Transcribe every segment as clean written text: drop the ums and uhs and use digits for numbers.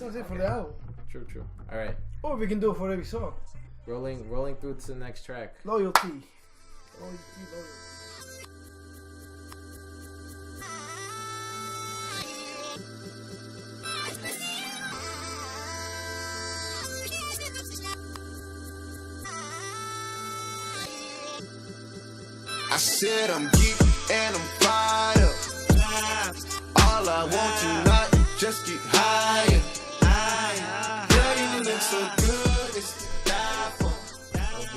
That's it for the album. True. All right. Or we can do it for every song. Rolling through to the next track. Loyalty. I said I'm geek and I'm fired up. All I want tonight, just get higher. Yeah, you look so good, it's to die for.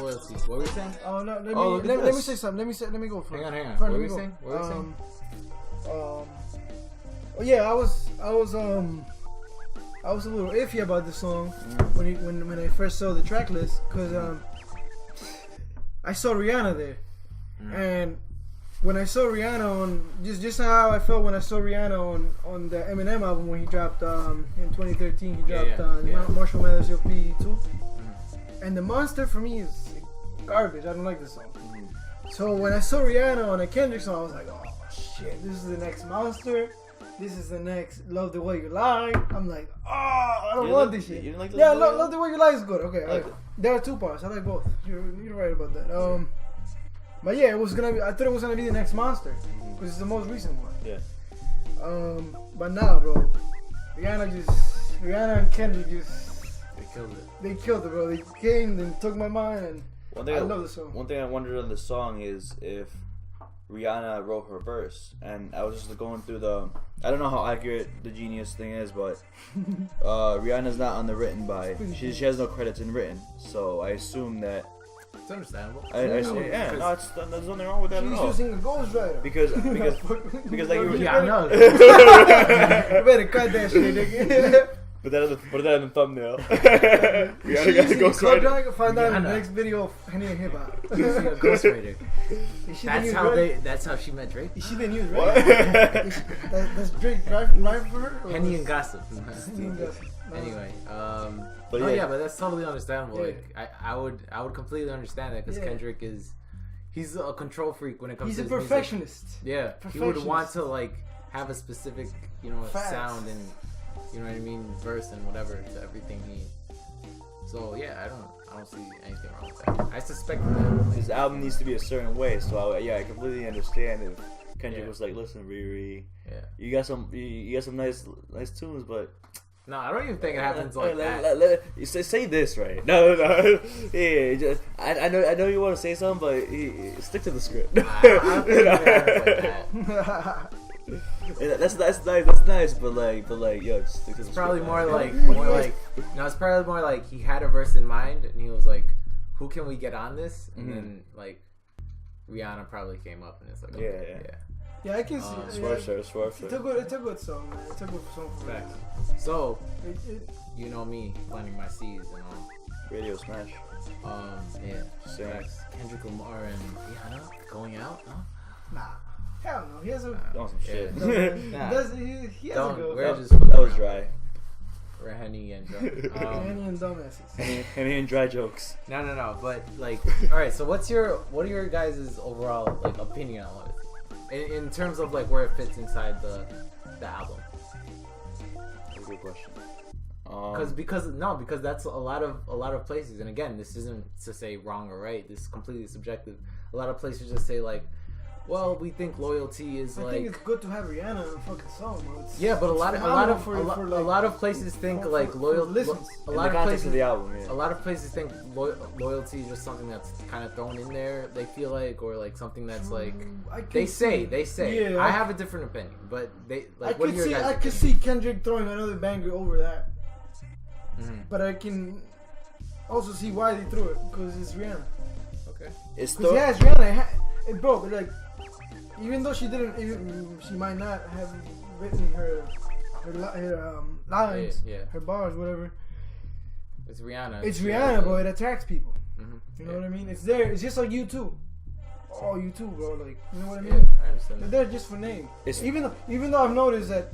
Loyalty. What were you saying? Oh no, let me say something. Let me go first. Hang on. What were you saying? Oh yeah, I was a little iffy about the song when I first saw the track list, because I saw Rihanna there. And when I saw Rihanna on just how I felt when I saw Rihanna on the Eminem album when he dropped in 2013, he dropped Marshall Mathers Pt.2, and the Monster for me is garbage. I don't like this song. So when I saw Rihanna on a Kendrick song, I was like, oh shit, this is the next Monster. This is the next Love the Way You Lie. I'm like, oh, I don't want this shit. You didn't like Love the Way You Lie is good. Okay, right. There are two parts. I like both. You're right about that. But yeah, I thought it was gonna be the next Monster, because it's the most recent one. Yeah. But nah, bro. Rihanna and Kendrick they killed it. They killed it, bro. They came and took my mind, and I love the song. One thing I wondered on the song is if Rihanna wrote her verse, and I was just going through I don't know how accurate the Genius thing is, but Rihanna's not on the written by. She has no credits in written, so I assume that. It's understandable. I say, yeah, no, there's nothing wrong with that at all. She's using a ghostwriter. Because like you I know. You better cut that shit, nigga. Put that in the thumbnail. Rihanna got the ghostwriter. Find out in the next video of Henny and Hip Hop. Using a ghostwriter. That's how she met Drake. Is she the news, right? Does Drake drive for her? Henny and gossip. Anyway, but that's totally understandable. Yeah. Like I would completely understand that, because Kendrick he's a control freak when it comes to his perfectionist. music. Yeah, he would want to like have a specific, sound and you know what I mean, verse and whatever to everything he. So yeah, I don't see anything wrong with that. I suspect that his album needs to be a certain way. So I completely understand if Kendrick was like, listen, Riri, you got some nice tunes, but. No, I don't even think it happens like that. Say this right. No. Yeah, I know you want to say something, but stick to the script. I don't think it happens like that. That's nice, but yo, stick to the it's probably script. It's probably more like he had a verse in mind, and he was like, "Who can we get on this?" And then like Rihanna probably came up, and it's like, okay, yeah. Yeah, I can see. Swerve. It's a good song, man. It's a good song for Facts. So, you know me, planting my seeds and all. Radio smash. Kendrick Lamar and Rihanna going out? Huh? Nah. Hell no. He has a... some shit. He has a good... That was dry. We're Henny and Henny and dumbasses. Henny and dry jokes. No. But like, all right. So what are your guys' overall like opinion on it? In terms of like where it fits inside the album. That's a good question. Because that's a lot of places, and again, this isn't to say wrong or right. This is completely subjective. A lot of places just say like, well, we think loyalty is I think it's good to have Rihanna in a fucking song, bro. But a lot of places think like loyalty. A lot of places of the album. Yeah. A lot of places think loyalty is just something that's kind of thrown in there. They feel like, or like something that's like they say. Yeah, I have a different opinion, but they like. I could see Kendrick throwing another banger over that, but I can also see why they threw it, because it's Rihanna. Okay. It's Rihanna, bro. But like, even though she might not have written her lines, her bars, whatever. It's Rihanna. It's Rihanna, bro. It attracts people. You know what I mean? It's there. It's just like U2. Oh, U2, bro. Like, you know what I mean? Yeah, I understand. They're there just for name. Even though I've noticed that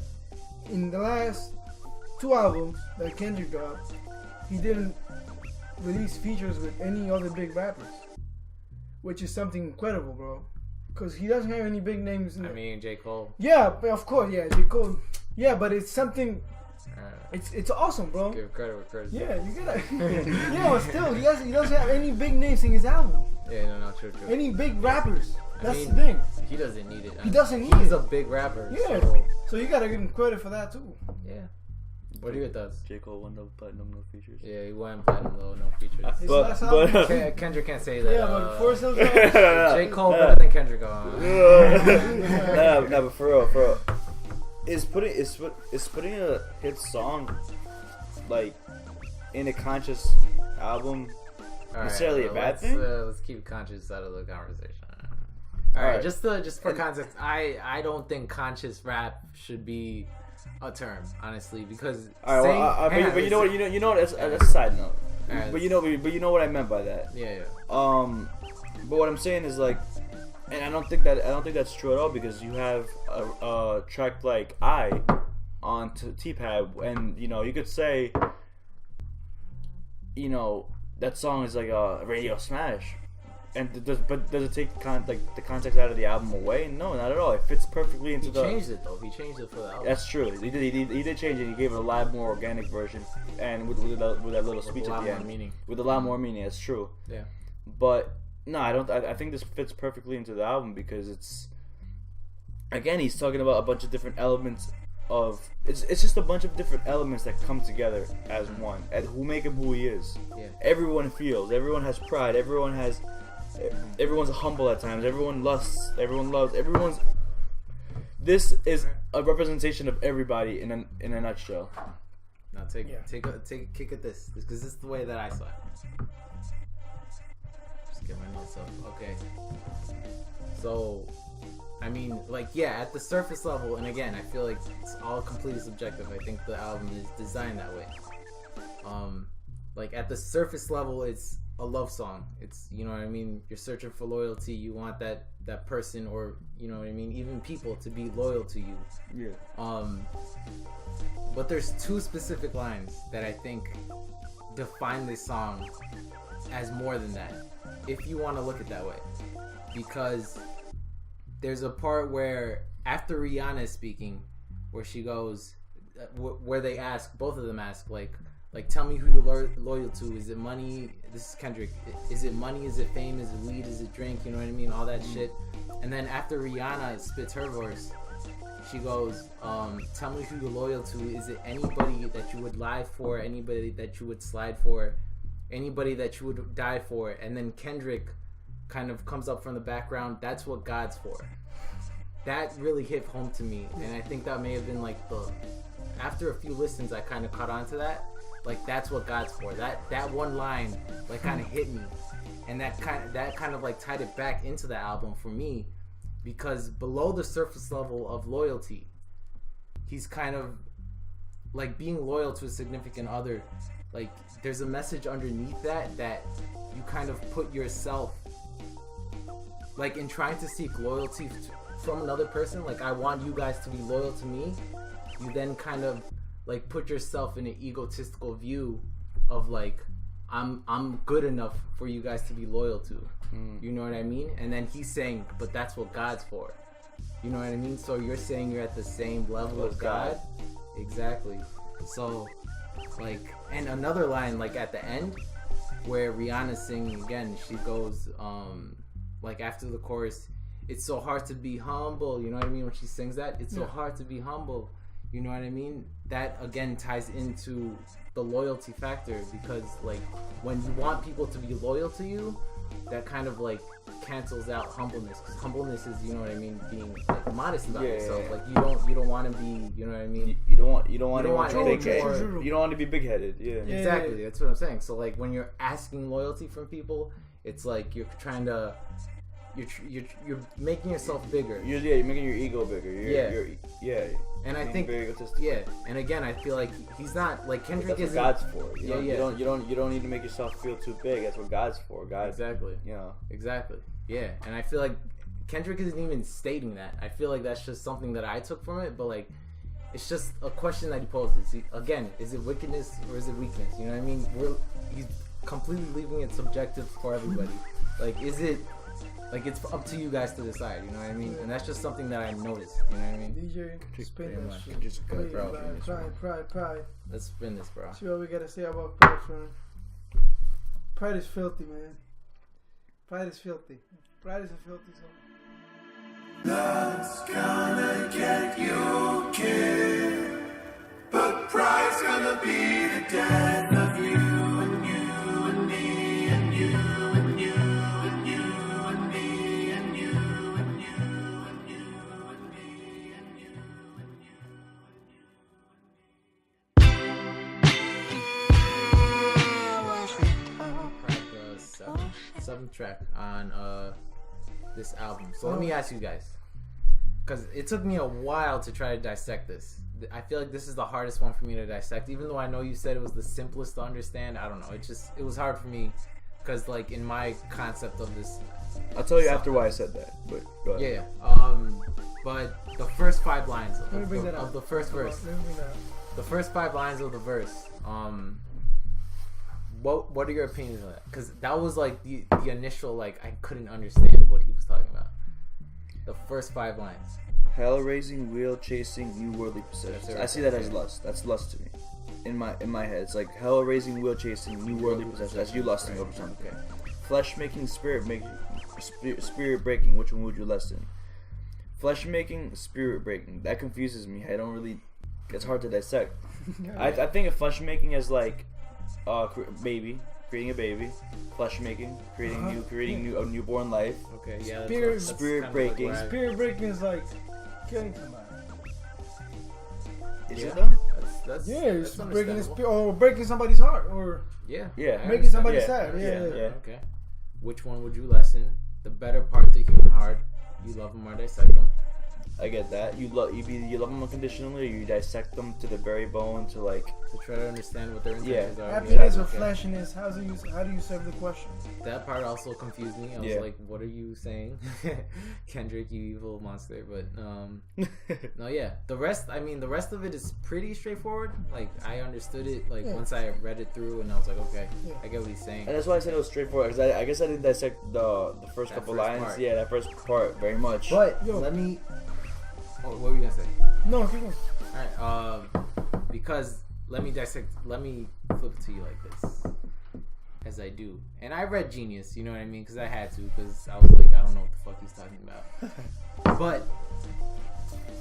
in the last 2 albums that Kendrick dropped, he didn't release features with any other big rappers, which is something incredible, bro. Because he doesn't have any big names. J. Cole. Yeah, of course, J. Cole. Yeah, but it's something It's awesome, bro. Give credit where credit's Yeah, you gotta. But still, he doesn't have any big names sing his album. Yeah, no, true. Any big rappers. That's mean, the thing. He doesn't need it. He doesn't need it. He's a big rapper. Yeah. So you gotta give him credit for that too. Yeah. What do you does? J. Cole won no platinum, no features. Yeah, he went platinum though, no features. Kendrick can't say that. Yeah, but Forest Hills. J. Cole better than Kendrick. No, but for real. Is putting a hit song like in a conscious album necessarily a bad thing? Let's keep conscious out of the conversation. All right, just for context, I don't think conscious rap should be a term, honestly, because but you know what? That's a side note. Right, but you know what I meant by that. Yeah. But what I'm saying is like, and I don't think that's true at all, because you have a track like I on T-Pad, and you could say, that song is like a radio smash. And does it take the context out of the album away? No, not at all. It fits perfectly into He changed it though. He changed it for the album. That's true. He did change it. He gave it a lot more organic version, and with that little speech at the end, with a lot more meaning. That's true. Yeah. But no, I don't. I think this fits perfectly into the album, because it's, again, he's talking about a bunch of different elements of it's just a bunch of different elements that come together as one, and who make him who he is. Yeah. Everyone feels. Everyone has pride. Everyone's humble at times. Everyone lusts. Everyone loves. This is a representation of everybody in a nutshell. Now take a kick at this, because this is the way that I saw it. Just get my notes up. Okay. So, I mean, at the surface level, and again, I feel like it's all completely subjective. I think the album is designed that way. At the surface level, it's a love song. It's, you know what I mean, you're searching for loyalty. You want that person, or you know what I mean, even people, to be loyal to you. Yeah. But there's two specific lines that I think define this song as more than that, if you want to look at it that way. Because there's a part where, after Rihanna is speaking, where she goes, where they ask, both of them ask, like, tell me who you're loyal to. Is it money? This is Kendrick. Is it money? Is it fame? Is it weed? Is it drink? You know what I mean? All that shit. And then after Rihanna spits her verse, she goes, tell me who you're loyal to. Is it anybody that you would lie for? Anybody that you would slide for? Anybody that you would die for? And then Kendrick kind of comes up from the background. That's what God's for. That really hit home to me. And I think that may have been after a few listens, I kind of caught on to that. That's what God's for. That one line kind of hit me, and that kind of tied it back into the album for me, because below the surface level of loyalty, he's kind of being loyal to a significant other. There's a message underneath that you kind of put yourself in trying to seek loyalty from another person. I want you guys to be loyal to me. You then kind of put yourself in an egotistical view of I'm good enough for you guys to be loyal to. You know what I mean? And then he's saying, but that's what God's for. You know what I mean? So you're saying you're at the same level of God? Exactly. So and another line at the end where Rihanna's singing again, she goes after the chorus, it's so hard to be humble. You know what I mean? When she sings that, it's so hard to be humble. You know what I mean? That again ties into the loyalty factor, because when you want people to be loyal to you, that kind of cancels out humbleness, because humbleness is, you know what I mean, being modest about yourself. You don't want to be, you know what I mean, you don't want to be big-headed. Exactly. That's what I'm saying. So when you're asking loyalty from people, it's you're trying to you're making yourself bigger. You're making your ego bigger. And I think, and again, I feel he's not Kendrick. That's what God's for. You don't need to make yourself feel too big. That's what God's for. God. Exactly. Exactly. Yeah. And I feel Kendrick isn't even stating that. I feel that's just something that I took from it. But it's just a question that he poses. Again, is it wickedness or is it weakness? You know what I mean? He's completely leaving it subjective for everybody. Is it Like it's up to you guys to decide, you know what I mean? And that's just something that I noticed, you know what I mean? DJ, spin that shit. Just go, bro. Pride. Let's spin this, bro. See what we gotta say about pride, friend. Pride is filthy, man. Pride is filthy. Pride is a filthy song. Love's gonna get you killed, but pride's gonna be the death of you and you and me and you and you and you and me and you and you and you and me and you and you. Seventh track on this album. So let me ask you guys, because it took me a while to try to dissect this. I feel like this is the hardest one for me to dissect, even though I know you said it was the simplest to understand. I don't know, it was hard for me because like in my concept of this, I'll tell you after why I said that, but go ahead. But the first 5 lines of the first verse, the first 5 lines of the verse, what are your opinions on that? Because that was like the initial, like, I couldn't understand what he was talking about. The first 5 lines. Hell raising, wheel chasing, new worldly possessions. I see that as lust. That's lust to me. In my head, it's like hell raising, wheel chasing, new worldly possessions. That's you lusting over something. Okay. Flesh making, spirit breaking. Which one would you lust in? Flesh making, spirit breaking. That confuses me. I don't really. It's hard to dissect. I think of flesh making as like. Creating a baby, flesh making, creating a newborn life. Okay, yeah. Spirit breaking. Like Spirit breaking is like killing somebody. Is it though? That's it's breaking understandable. or breaking somebody's heart, or Yeah. making somebody sad. Yeah. Okay. Which one would you lessen? The better part, the human heart. You love them or dissect them. I get that. You love them unconditionally, or you dissect them to the very bone to like to try to understand what their intentions are. Happiness or flashiness? How do you serve the question? That part also confused me. I was like, what are you saying? Kendrick, you evil monster. But no, yeah. The rest of it is pretty straightforward. Like, I understood it once I read it through, and I was like, okay, I get what he's saying. And that's why I said it was straightforward, because I guess I didn't dissect the first couple lines. Part. Yeah, that first part very much. But let me. What were you gonna say? No, keep going. All right. Because let me flip it to you like this, as I do. And I read Genius, you know what I mean? Because I had to, because I was like, I don't know what the fuck he's talking about. But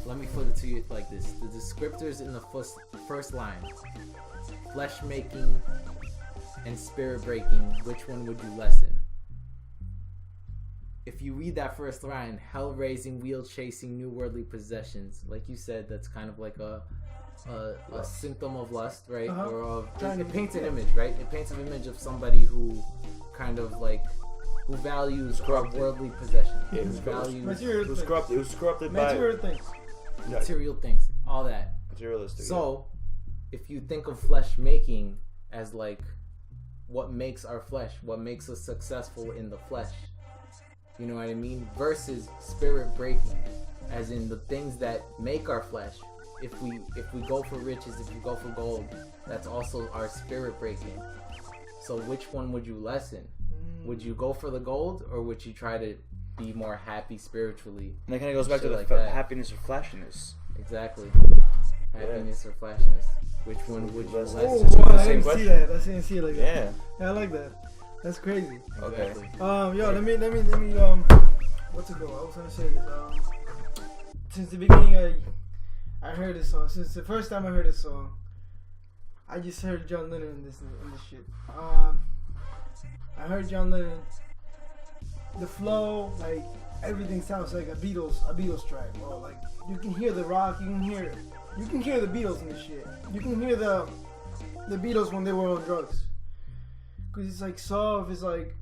let me flip it to you like this: the descriptors in the first line, flesh making and spirit breaking. Which one would you lessen? If you read that first line, hell raising, wheel chasing, new worldly possessions, like you said, that's kind of like a symptom of lust, right? Or of it paints an image, right? It paints an image of somebody who kind of like who values worldly possessions, who values it was corrupted by material things, all that. Materialistic. So, if you think of flesh making as like what makes our flesh, what makes us successful in the flesh. You know what I mean? Versus spirit breaking, as in the things that make our flesh. If we go for riches, if we go for gold, that's also our spirit breaking. So which one would you lessen? Would you go for the gold, or would you try to be more happy spiritually? And that kind of goes back to the like happiness or flashiness. Exactly. Happiness or flashiness. Which one would you lessen? I didn't see that. I didn't see it like that. Yeah, I like that. That's crazy. Okay. Let me. What's it go? I was gonna say this. Since the beginning, I heard this song. Since the first time I heard this song, I just heard John Lennon in this shit. I heard John Lennon. The flow, like everything sounds like a Beatles track. Or like you can hear the rock, you can hear the Beatles in this shit. You can hear the Beatles when they were on drugs. Cause it's like soft,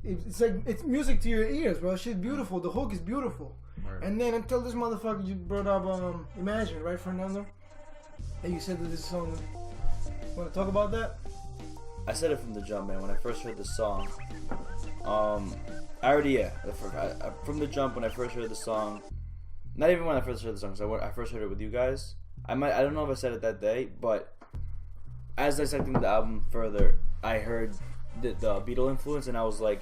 it's music to your ears, bro. Shit's beautiful. The hook is beautiful. Right. And then until this motherfucker you brought up Imagine, right, Fernando? And you said that this song. Want to talk about that? I said it from the jump, man. When I first heard the song, from the jump when I first heard the song, not even when I first heard the song, so I first heard it with you guys. I don't know if I said it that day, but as dissecting the album further, I heard the Beatle influence, and I was like,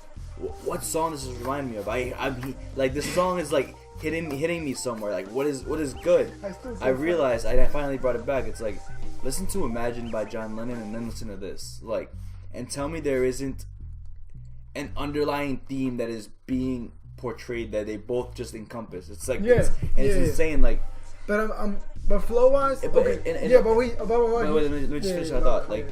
what song does this remind me of? Like this song is like hitting me somewhere. Like what is good? I realized I finally brought it back. It's like listen to Imagine by John Lennon and then listen to this. Like and tell me there isn't an underlying theme that is being portrayed that they both just encompass. It's like it's insane. Like but flow wise, but okay. Wait, let me just finish my thought. Like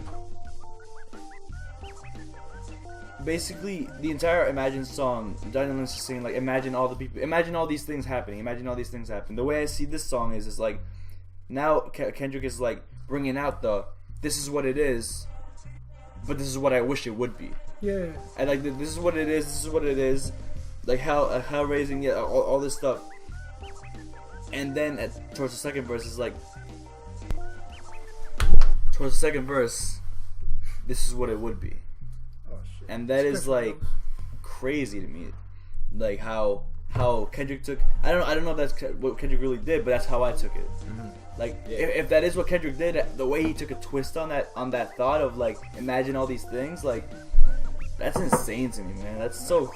basically the entire Imagine song, John Lennon's just saying like imagine all the people, imagine all these things happening, imagine all these things happen. The way I see this song is like now Kendrick is like bringing out this is what it is, but this is what I wish it would be. Yeah. And like this is what it is. This is what it is. Like hell raising, yeah, all this stuff. And then towards the second verse is like, towards the second verse, this is what it would be. Oh shit. And that is like crazy to me. Like how Kendrick took. I don't know if that's what Kendrick really did, but that's how I took it. Mm-hmm. Like if that is what Kendrick did, the way he took a twist on that thought of like imagine all these things, like that's insane to me, man. That's so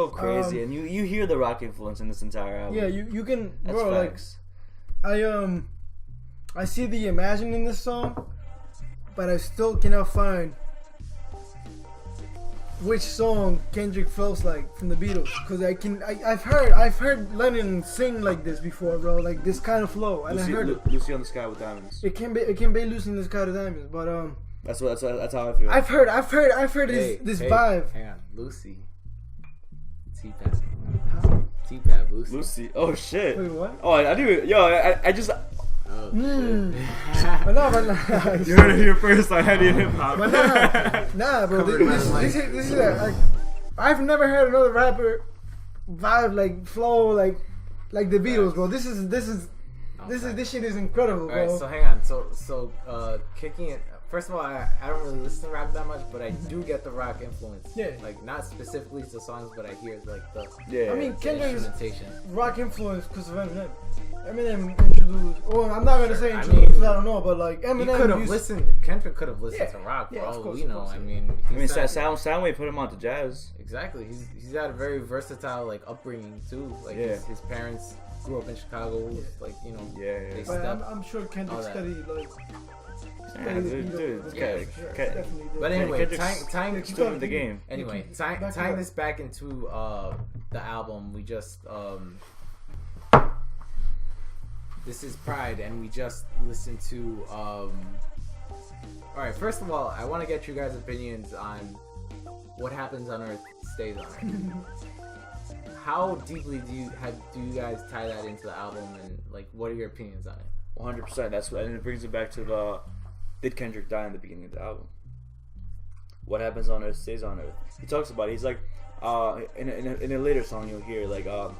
crazy. And you hear the rock influence in this entire album. Yeah, you can. That's bro, facts. Like I see the Imagine in this song, but I still cannot find which song Kendrick feels like from the Beatles, because I've heard Lennon sing like this before, bro, like this kind of flow, and I heard Lucy on the Sky with Diamonds. It can be Lucy on the Sky with Diamonds, but that's how I feel. I've heard this vibe. Hang on, Lucy. T-Pad, Lucy. Oh shit. Wait, what? Oh, I do. Yo, I just. Oh, but no. You heard it here first on Henny and Hip Hop. But nah, bro. This is like I've never heard another rapper vibe like flow like the Beatles, bro. This shit is incredible, bro. Alright, so hang on. So kicking it. First of all, I don't really listen to rap that much, but I do get the rock influence. Yeah. Like not specifically to songs, but I hear like the I mean, Kendrick is instrumentation. rock influence because of Eminem. Eminem introduced. Well, I'm not gonna say introduced because I don't know, but like Eminem could have listened. Kendrick could have listened to rock for all we know. I mean, Soundwave put him on to jazz. Exactly. He's had a very versatile like upbringing too. Like his parents grew up in Chicago. Like they But I'm sure Kendrick studied like. But anyway, tying the game. Anyway, tying this back into the album, we just this is Pride, and we just listened to all right. First of all, I want to get you guys' opinions on what happens on Earth stays on Earth. How deeply do you guys tie that into the album, and like, what are your opinions on it? 100%. That's what, and it brings it back to the. Did Kendrick die in the beginning of the album? What happens on Earth stays on Earth. He talks about it. He's like, in a later song you'll hear like, I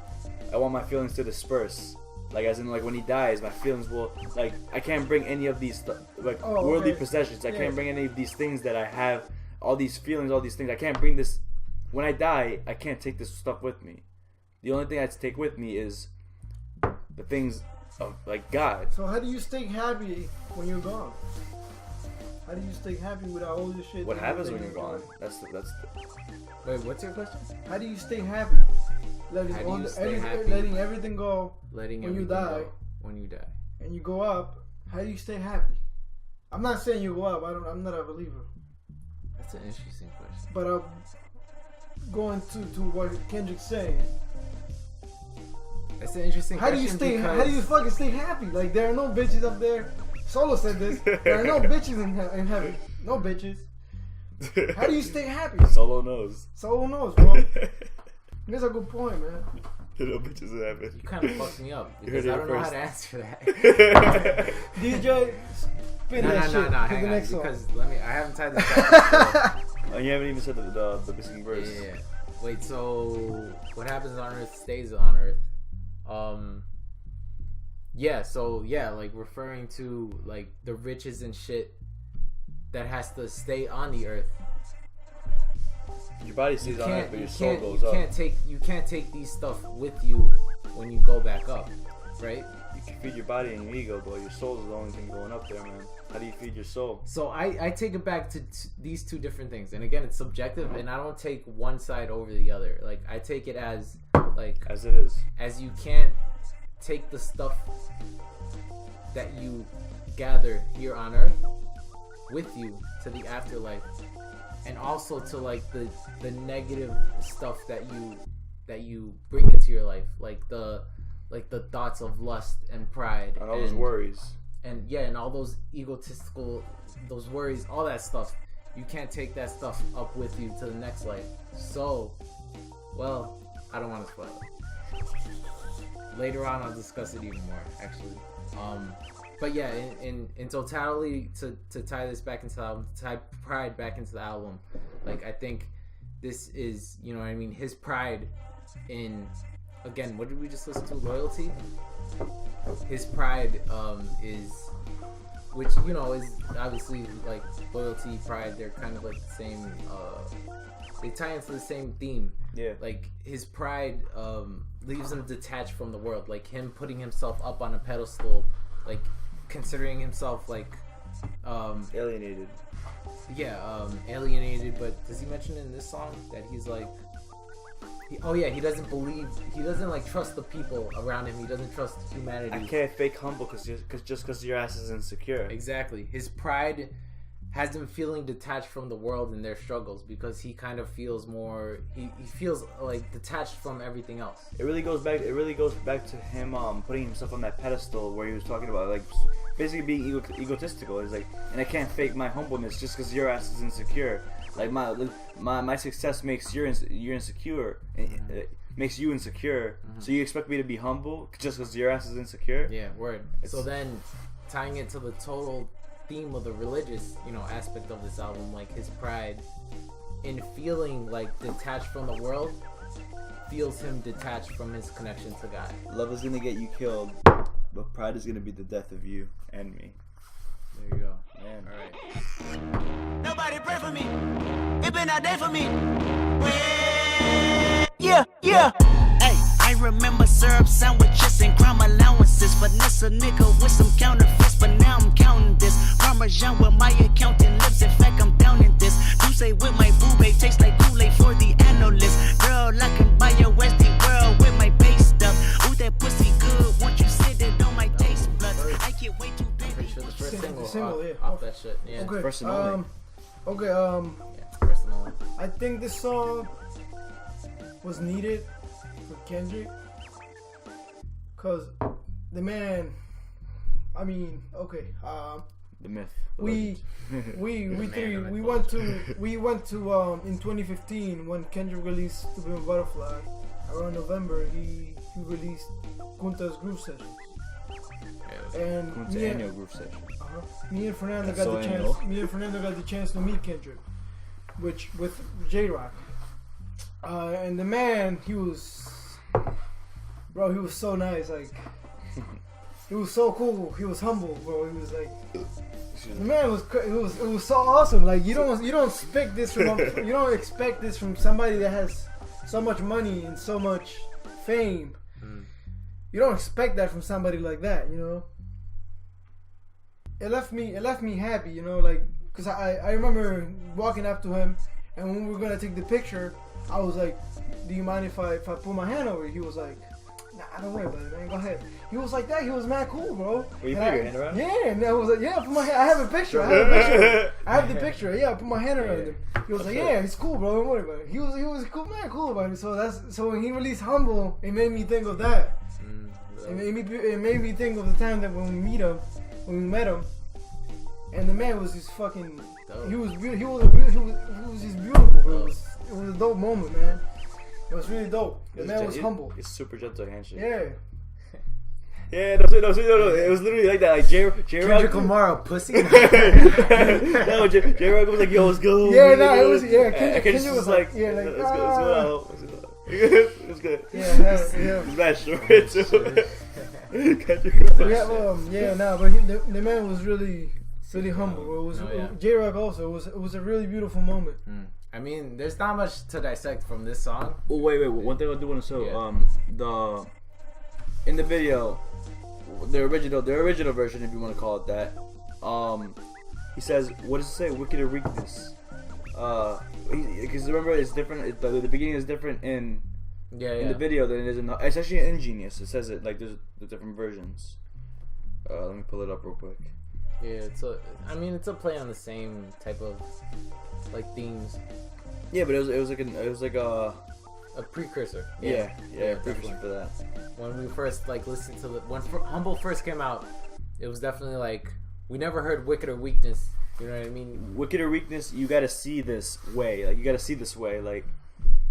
want my feelings to disperse. Like as in like when he dies, my feelings will like I can't bring any of these worldly possessions. I can't bring any of these things that I have. All these feelings, all these things. I can't bring this. When I die, I can't take this stuff with me. The only thing I have to take with me is the things of like God. So how do you stay happy when you're gone? How do you stay happy without all this shit? What happens when you're gone? That's. Wait, what's your question? How do you stay happy? Letting everything go. When you die. When you die. And you go up. How do you stay happy? I'm not saying you go up. I'm not a believer. That's an interesting question. But going to what Kendrick's saying. That's an interesting question. How do you fucking stay happy? Like there are no bitches up there. Solo said this. There are no bitches in heaven. No bitches. How do you stay happy? Solo knows, bro. That's a good point, man. There are no bitches in heaven. You kind of fucked me up because I don't know how to answer that. DJ, spin that shit. No, hang on. Next because song. I haven't tied this back. You haven't even said the missing verse. Yeah. Wait, so what happens on Earth stays on Earth. Like referring to like the riches and shit that has to stay on the earth. Your body stays on earth, but your soul goes up. You can't take these stuff with you when you go back up, right? you can feed your body and your ego, but your soul is the only thing going up there, man. How do you feed your soul? So I take it back to these two different things, and again, it's subjective, and I don't take one side over the other. Like, I take it as like as it is. As you can't take the stuff that you gather here on Earth with you to the afterlife, and also to like the negative stuff that you bring into your life, like the thoughts of lust and pride and all those worries, and all those egotistical, those worries, all that stuff. You can't take that stuff up with you to the next life. So, well, I don't want to spoil it. Later on, I'll discuss it even more, actually. But yeah, in totality, to tie this back into the album, tie pride back into the album, like, I think this is, you know what I mean, his pride in, again, what did we just listen to? Loyalty? His pride is, which, you know, is obviously, like, loyalty, pride, they're kind of like the same, they tie into the same theme. Yeah. Like, his pride leaves him detached from the world. Like, him putting himself up on a pedestal, like, considering himself, like, alienated. Yeah, alienated, but does he mention in this song that he's like, he doesn't like trust the people around him, he doesn't trust humanity. I can't fake humble because your ass is insecure. Exactly. His pride has him feeling detached from the world and their struggles, because he kind of feels more, he feels like detached from everything else. It really goes back to him putting himself on that pedestal where he was talking about, like, basically being egotistical. He's like, and I can't fake my humbleness just because your ass is insecure. Like, my success makes you're insecure. Makes you insecure. Mm-hmm. So you expect me to be humble just because your ass is insecure? Yeah, word. So then, tying it to the total theme of the religious, you know, aspect of this album, like, his pride in feeling like detached from the world feels him detached from his connection to God. Love is gonna get you killed, but pride is gonna be the death of you and me. There you go. Man. Alright. Nobody pray for me. It been a day for me. Yeah. Hey, I remember syrup sandwiches and crime allowances. Finesse a nigga with some counterfeits, but now I'm counting this. Parmesan with my accountant lips. In fact, I'm down in this. You say with my boo babe tastes like Kool-Aid for the analyst. Girl, I can buy your Westie world with my base stuff. Ooh, that pussy good. Won't you sit it on my taste buds? I get way too busy. Pretty sure the first single yeah. off that shit. Yeah. Okay. First and only. Yeah, first and only. I think this song was needed for Kendrick, cause the man, I mean, okay, the myth. we went to in 2015 when Kendrick released To Be a Butterfly. Around November, he released Kunta's Groove Sessions. And Kunta annual groove session. Me and Fernando That's got the chance to meet Kendrick, which with J-Rock. And the man, he was so nice. Like, he was so cool. He was humble, bro. He was like, the man was. It was so awesome. Like, you don't expect this from somebody that has so much money and so much fame. You don't expect that from somebody like that, you know. It left me happy, you know, like, cause I remember walking up to him, and when we were gonna take the picture, I was like, "Do you mind if I put my hand over you?" He was like, "Nah, don't worry about it, man. Go ahead." He was like that. He was mad cool, bro. Well, you put your hand around him? Yeah, and I was like, "Yeah, put my hand." I have a picture. I have the picture. Yeah, I put my hand around him. He was like, "Yeah, he's cool, bro. Don't worry about it." He was cool, man, cool about it. So when he released Humble, it made me think of that. It made me think of the time that when we met him, and the man was just fucking. Dope. He was just beautiful. Bro. It was a dope moment, man. It was really dope. The man was humble. It's super gentle handshake. Yeah. Yeah, no. It was literally like that. Like Kendrick Lamar, a pussy. No, J-Rock was like, "Yo, let's go." Yeah, it was. Yeah, Kendrick was like, "Yeah, let's go. It was good." Yeah. It's that short too. But the man was really humble. Bro. It was J-Rock also. It was a really beautiful moment. I mean, there's not much to dissect from this song. Oh wait. One thing I do want to say, in the video, the original version, if you want to call it that. He says, "What does it say? Wicked or weakness?" Because remember, it's different. The beginning is different in the video than it is in the. It's actually in Ingenious. It says it like there's the different versions. Let me pull it up real quick. Yeah, it's a play on the same type of like themes. Yeah, but it was like a precursor. Yeah, precursor for that. When we first like listened to when Humble first came out, it was definitely like we never heard Wicked or Weakness. You know what I mean? Wicked or Weakness, you gotta see this way. Like you gotta see this way. Like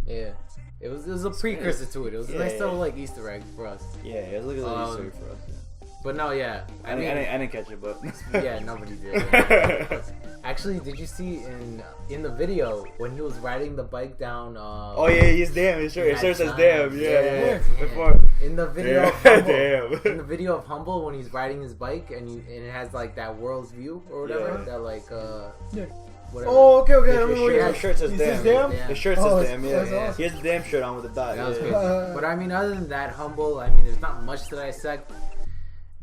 yeah, it was a precursor to it. It was a nice little like Easter egg for us. Yeah, it was like a little Easter egg for us. Yeah. But no, yeah. I didn't catch it, but yeah, nobody did. Actually, did you see in the video when he was riding the bike down? Oh yeah, he's damn. It sure says damn. Yeah. Before in the video, of in the video of Humble when he's riding his bike and it has like that world's view or whatever that like whatever. Oh, okay. His shirt says damn. Yeah. His shirt says damn. Yeah. Awesome. He has a damn shirt on with a dot. That was crazy. But I mean, other than that, Humble. I mean, there's not much to dissect.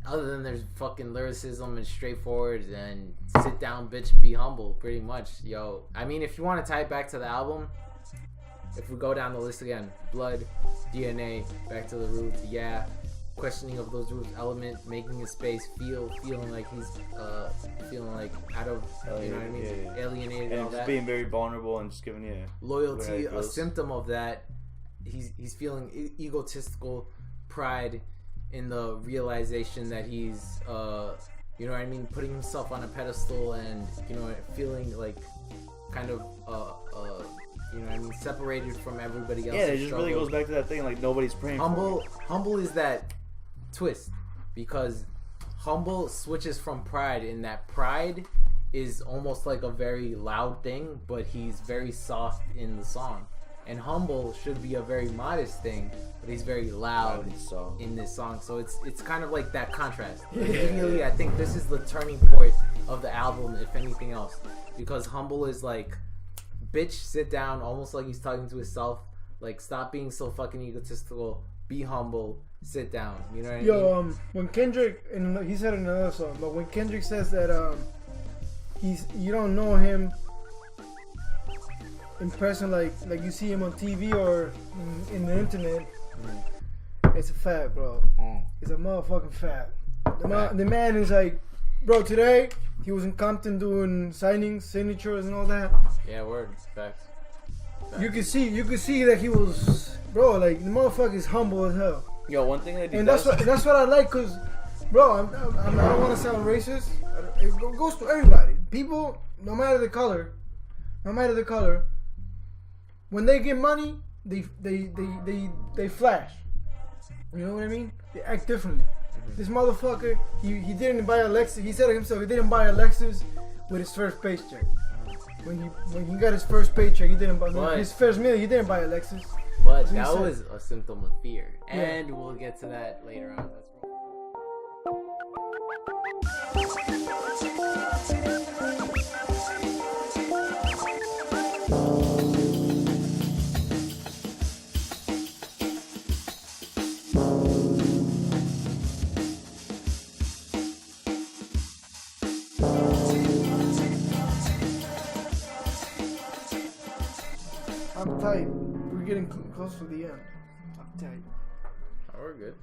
Other than there's fucking lyricism and straightforward and sit down, bitch, be humble, pretty much, yo. I mean, if you want to tie it back to the album, if we go down the list again, blood, DNA, back to the roots, yeah, questioning of those roots, element, making his space, feeling like he's, feeling like out of, you know what I mean, alienated, and all just that. being very vulnerable and just giving loyalty, a symptom of that. He's feeling egotistical, pride. In the realization that he's, you know what I mean, putting himself on a pedestal and, you know, feeling like kind of, you know what I mean, separated from everybody else. Yeah, it just really goes back to that thing, like nobody's praying for him. Humble is that twist because Humble switches from pride in that pride is almost like a very loud thing, but he's very soft in the song. And Humble should be a very modest thing, but he's very loud in this song. So it's kind of like that contrast. Immediately, I think this is the turning point of the album, if anything else. Because Humble is like, bitch, sit down, almost like he's talking to himself. Like, stop being so fucking egotistical. Be humble. Sit down. You know what I mean? When Kendrick, and he said in another song, but when Kendrick says that you don't know him in person like you see him on TV or in the internet, it's a fact, bro. It's a motherfucking fact. The man is like, bro, today he was in Compton doing signings, signatures and all that. Yeah, word. Facts. You could see that he was, bro, like the motherfucker is humble as hell. Yo, one thing that he does, that's what I like, cause, bro, I don't want to sound racist. It goes to everybody. People, no matter the color, when they get money, they flash. You know what I mean? They act differently. This motherfucker, he didn't buy a Lexus. He said it himself. He didn't buy a Lexus with his first paycheck. When he got his first paycheck, he didn't buy his first meal. He didn't buy a Lexus. But that was a symptom of fear, and we'll get to that later on. I'm tight. We're getting close to the end. I'm tight. Oh, we're good.